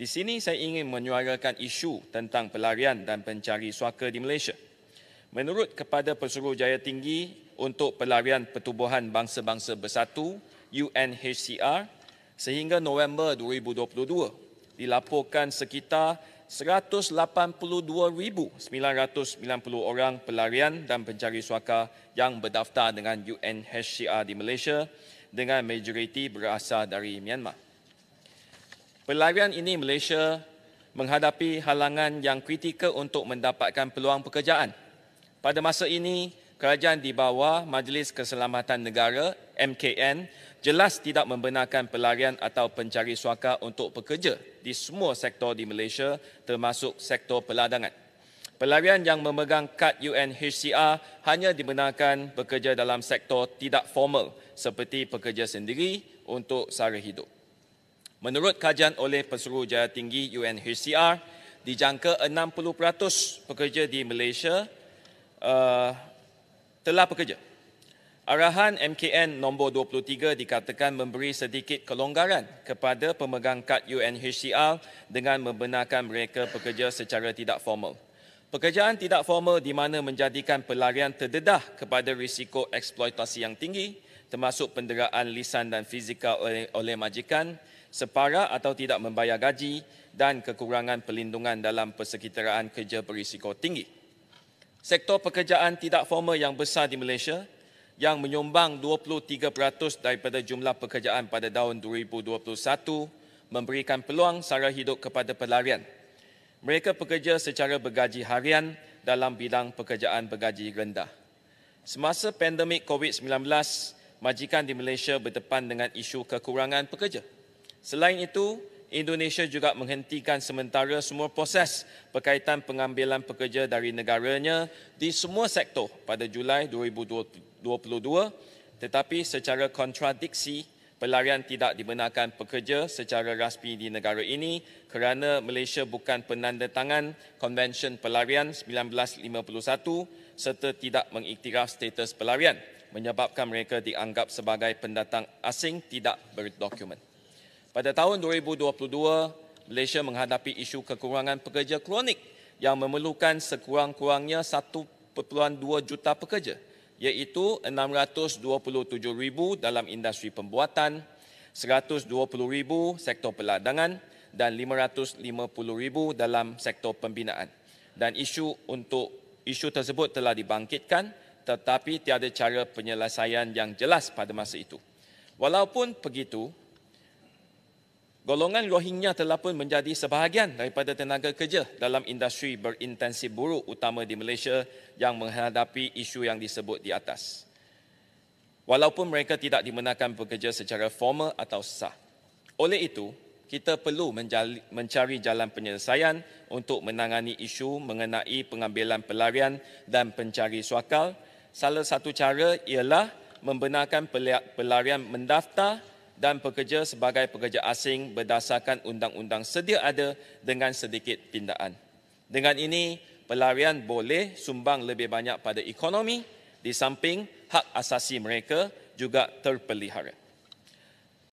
Di sini saya ingin menyuarakan isu tentang pelarian dan pencari suaka di Malaysia. Menurut kepada Pesuruhjaya Tinggi untuk Pelarian Pertubuhan Bangsa-Bangsa Bersatu UNHCR, sehingga November 2022 dilaporkan sekitar 182,990 orang pelarian dan pencari suaka yang berdaftar dengan UNHCR di Malaysia dengan majoriti berasal dari Myanmar. Pelarian ini Malaysia menghadapi halangan yang kritikal untuk mendapatkan peluang pekerjaan. Pada masa ini, kerajaan di bawah Majlis Keselamatan Negara MKN jelas tidak membenarkan pelarian atau pencari suaka untuk bekerja di semua sektor di Malaysia termasuk sektor perladangan. Pelarian yang memegang kad UNHCR hanya dibenarkan bekerja dalam sektor tidak formal seperti pekerja sendiri untuk sara hidup. Menurut kajian oleh Pesuruhjaya Tinggi UNHCR, dijangka 60% pekerja di Malaysia telah bekerja. Arahan MKN nombor 23 dikatakan memberi sedikit kelonggaran kepada pemegang kad UNHCR dengan membenarkan mereka bekerja secara tidak formal. Pekerjaan tidak formal di mana menjadikan pelarian terdedah kepada risiko eksploitasi yang tinggi, termasuk penderaan lisan dan fizikal oleh majikan, separa atau tidak membayar gaji dan kekurangan perlindungan dalam persekitaran kerja berisiko tinggi. Sektor pekerjaan tidak formal yang besar di Malaysia yang menyumbang 23% daripada jumlah pekerjaan pada tahun 2021 memberikan peluang sara hidup kepada pelarian. Mereka bekerja secara bergaji harian dalam bidang pekerjaan bergaji rendah. Semasa pandemik COVID-19, majikan di Malaysia berdepan dengan isu kekurangan pekerja. Selain itu, Indonesia juga menghentikan sementara semua proses berkaitan pengambilan pekerja dari negaranya di semua sektor pada Julai 2022, tetapi secara kontradiksi, pelarian tidak dibenarkan bekerja secara rasmi di negara ini kerana Malaysia bukan penandatangan Konvensyen Pelarian 1951 serta tidak mengiktiraf status pelarian, menyebabkan mereka dianggap sebagai pendatang asing tidak berdokumen. Pada tahun 2022, Malaysia menghadapi isu kekurangan pekerja kronik yang memerlukan sekurang-kurangnya 1.2 juta pekerja, iaitu 627,000 dalam industri pembuatan, 120,000 sektor perladangan dan 550,000 dalam sektor pembinaan. Dan isu tersebut telah dibangkitkan tetapi tiada cara penyelesaian yang jelas pada masa itu. Walaupun begitu, golongan Rohingya telah pun menjadi sebahagian daripada tenaga kerja dalam industri berintensif buruh utama di Malaysia yang menghadapi isu yang disebut di atas. Walaupun mereka tidak dibenarkan bekerja secara formal atau sah. Oleh itu, kita perlu mencari jalan penyelesaian untuk menangani isu mengenai pengambilan pelarian dan pencari suakal. Salah satu cara ialah membenarkan pelarian mendaftar dan bekerja sebagai pekerja asing berdasarkan undang-undang sedia ada dengan sedikit pindaan. Dengan ini, pelarian boleh sumbang lebih banyak pada ekonomi di samping hak asasi mereka juga terpelihara.